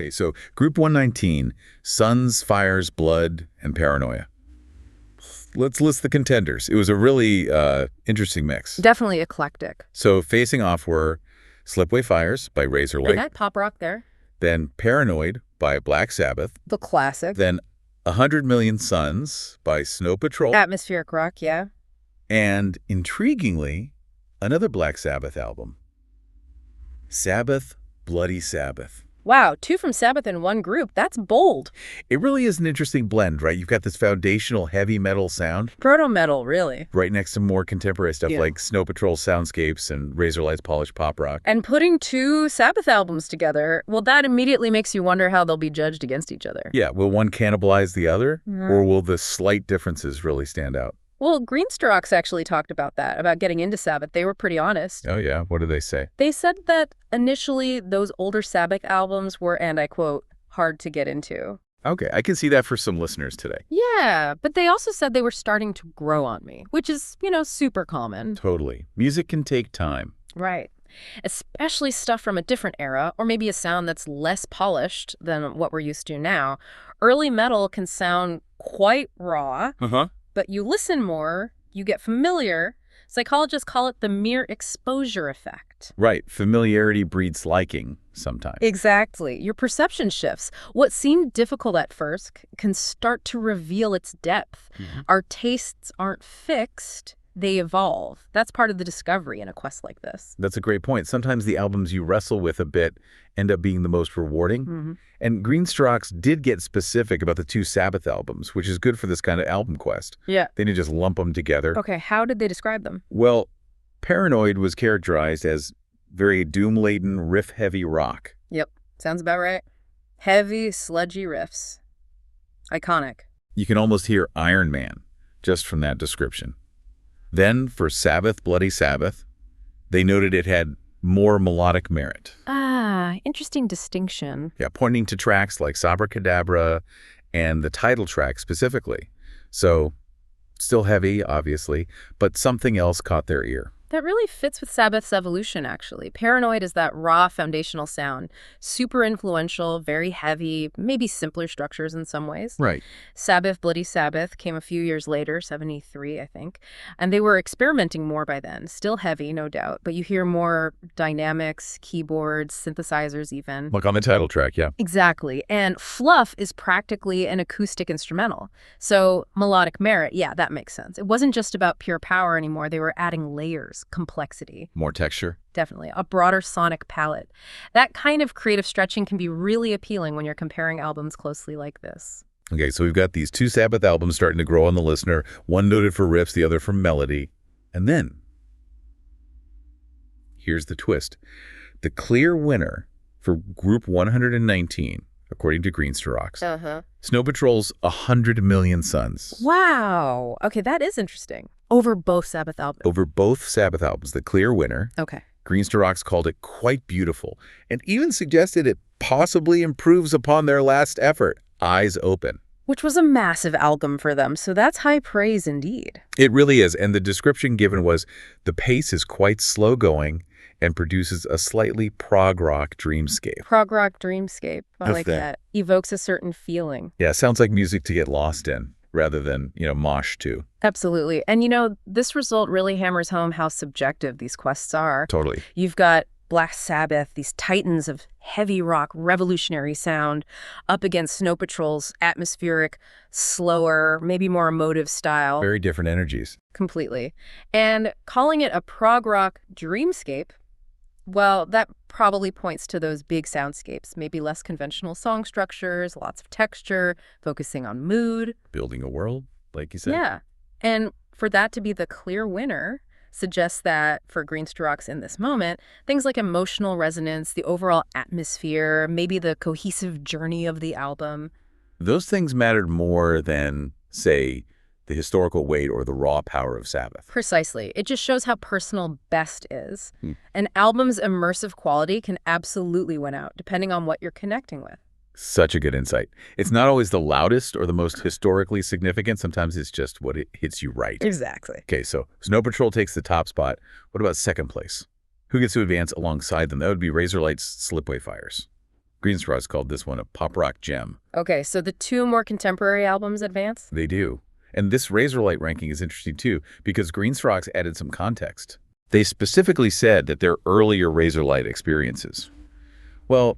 Okay, so Group 119, Suns, Fires, Blood, and Paranoia. Let's list the contenders. It was a really interesting mix. Definitely eclectic. So facing off were Slipway Fires by They Razorlight, had pop rock there. then Paranoid by Black Sabbath, The classic. then 100 Million Suns by Snow Patrol, Atmospheric rock, yeah. and intriguingly, another Black Sabbath album, Sabbath, Bloody Sabbath. Wow, 2 from Sabbath in one group. That's bold. It really is an interesting blend, right? You've got this foundational heavy metal sound Proto-metal, really. right next to more contemporary stuff Yeah. like Snow Patrol soundscapes and Razorlight's polished pop rock. And putting 2 Sabbath albums together, well, that immediately makes you wonder how they'll be judged against each other. Yeah, will one cannibalize the other, or will the slight differences really stand out? Well, Greenstrokes actually talked about that, about getting into Sabbath. They were pretty honest. Oh yeah, what did they say? They said that initially those older Sabbath albums were, and I quote, hard to get into. Okay, I can see that for some listeners today. Yeah, but they also said they were starting to grow on me, which is, super common. Totally. Music can take time. Right. Especially stuff from a different era, or maybe a sound that's less polished than what we're used to now. Early metal can sound quite raw, but you listen more, you get familiar. Psychologists call it the mere exposure effect. Right. Familiarity breeds liking sometimes. Exactly. Your perception shifts. What seemed difficult at first can start to reveal its depth. Our tastes aren't fixed. They evolve. That's part of the discovery in a quest like this. That's a great point. Sometimes the albums you wrestle with a bit end up being the most rewarding. And Greenstrokes did get specific about the 2 Sabbath albums, which is good for this kind of album quest. Yeah. They didn't just lump them together. Okay, how did they describe them? Well, Paranoid was characterized as very doom-laden, riff-heavy rock. Yep, sounds about right. Heavy, sludgy riffs. Iconic. You can almost hear Iron Man just from that description. Then, for Sabbath, Bloody Sabbath, they noted it had more melodic merit. Ah, interesting distinction. Yeah, pointing to tracks like Sabracadabra and the title track specifically. So, still heavy, obviously, but something else caught their ear. That really fits with Sabbath's evolution, actually. Paranoid is that raw foundational sound. Super influential, very heavy, maybe simpler structures in some ways. Right. Sabbath, Bloody Sabbath came a few years later, 73, I think. And they were experimenting more by then. Still heavy, no doubt. But you hear more dynamics, keyboards, synthesizers even. Like on the title track, yeah. Exactly. And fluff is practically an acoustic instrumental. So melodic merit, yeah, that makes sense. It wasn't just about pure power anymore. They were adding layers. Complexity. More texture. Definitely. A broader sonic palette. That kind of creative stretching can be really appealing when you're comparing albums closely like this. Okay, so we've got these 2 Sabbath albums starting to grow on the listener, one noted for riffs, the other for melody. And then, here's the twist. The clear winner for Group 119, according to Greenstrokes, Snow Patrol's 100 Million Suns. Wow. Okay, that is interesting. Over both Sabbath albums. Over both Sabbath albums, the clear winner. Okay. Greenstrokes called it quite beautiful and even suggested it possibly improves upon their last effort, Eyes Open. Which was a massive album for them, so that's high praise indeed. It really is, and the description given was the pace is quite slow going and produces a slightly prog rock dreamscape. Prog rock dreamscape. I How's like that? that. Evokes a certain feeling. Yeah, sounds like music to get lost in rather than, mosh to. Absolutely. And this result really hammers home how subjective these quests are. Totally. You've got Black Sabbath, these titans of heavy rock, revolutionary sound, up against Snow Patrol's atmospheric, slower, maybe more emotive style. Very different energies. Completely. And calling it a prog rock dreamscape, well, that probably points to those big soundscapes, maybe less conventional song structures, lots of texture, focusing on mood. Building a world, like you said. Yeah. And for that to be the clear winner suggests that for Greenstrokes in this moment, things like emotional resonance, the overall atmosphere, maybe the cohesive journey of the album. Those things mattered more than, say, the historical weight or the raw power of Sabbath. Precisely. It just shows how personal best is. An album's immersive quality can absolutely win out, depending on what you're connecting with. Such a good insight. It's not always the loudest or the most historically significant. Sometimes it's just what it hits you right. Exactly. Okay, so Snow Patrol takes the top spot. What about second place? Who gets to advance alongside them? That would be Razorlight's Slipway Fires. Greenstraw's called this one a pop rock gem. Okay, so the two more contemporary albums advance? They do. And this Razorlight ranking is interesting too, because Greenstraw's added some context. They specifically said that their earlier Razorlight experiences, well,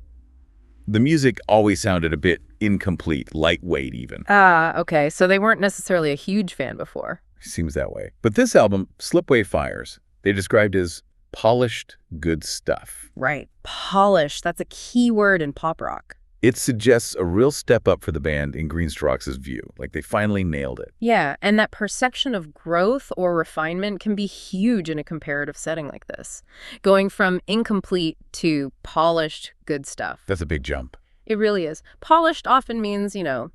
the music always sounded a bit incomplete, lightweight even. Ah, okay, so they weren't necessarily a huge fan before. Seems that way. But this album, Slipway Fires, they described as polished good stuff. Right, polished. That's a key word in pop rock. It suggests a real step up for the band in Greenstraw's view, like they finally nailed it. Yeah, and that perception of growth or refinement can be huge in a comparative setting like this. Going from incomplete to polished good stuff. That's a big jump. It really is. Polished often means,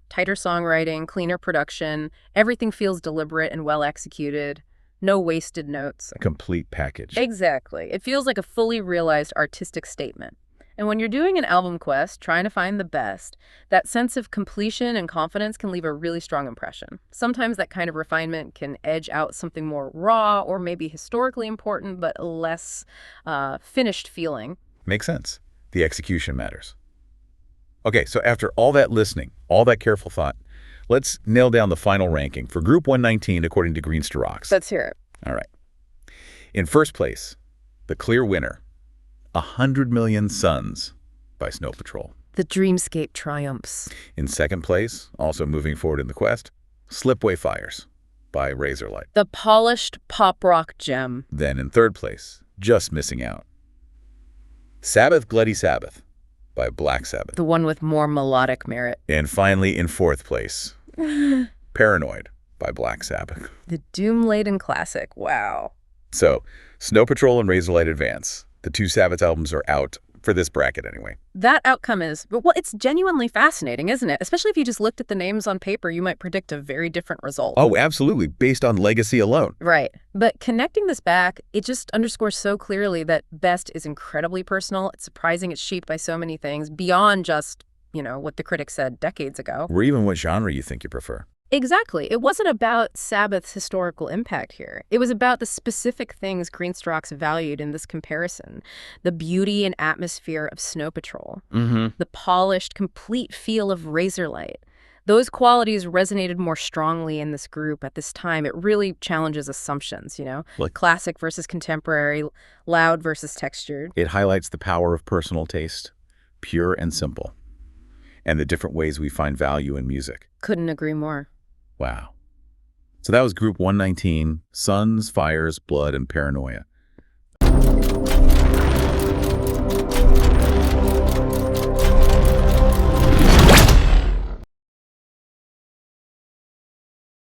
tighter songwriting, cleaner production, everything feels deliberate and well executed, no wasted notes. A complete package. Exactly. It feels like a fully realized artistic statement. And when you're doing an album quest, trying to find the best, that sense of completion and confidence can leave a really strong impression. Sometimes that kind of refinement can edge out something more raw or maybe historically important but less finished feeling. Makes sense. The execution matters. Okay, so after all that listening, all that careful thought, let's nail down the final ranking for Group 119 according to Greenstraw's. Let's hear it. All right. In first place, the clear winner, 100 Million Suns by Snow Patrol. The dreamscape triumphs. In second place, also moving forward in the quest, Slipway Fires by Razorlight. The polished pop rock gem. Then in third place, just missing out, Sabbath Bloody Sabbath by Black Sabbath. The one with more melodic merit. And finally, in fourth place, Paranoia by Black Sabbath. The doom-laden classic. Wow. So, Snow Patrol and Razorlight advance. The two Sabbath albums are out, for this bracket anyway. That outcome is, well, it's genuinely fascinating, isn't it? Especially if you just looked at the names on paper, you might predict a very different result. Oh, absolutely, based on legacy alone. Right. But connecting this back, it just underscores so clearly that best is incredibly personal. It's surprising it's shaped by so many things beyond just, what the critics said decades ago. Or even what genre you think you prefer. Exactly. It wasn't about Sabbath's historical impact here. It was about the specific things Greenstraw's valued in this comparison. The beauty and atmosphere of Snow Patrol. The polished, complete feel of Razorlight. Those qualities resonated more strongly in this group at this time. It really challenges assumptions, Like classic versus contemporary, loud versus textured. It highlights the power of personal taste, pure and simple, and the different ways we find value in music. Couldn't agree more. Wow. So that was Group 119, Suns, Fires, Blood, and Paranoia.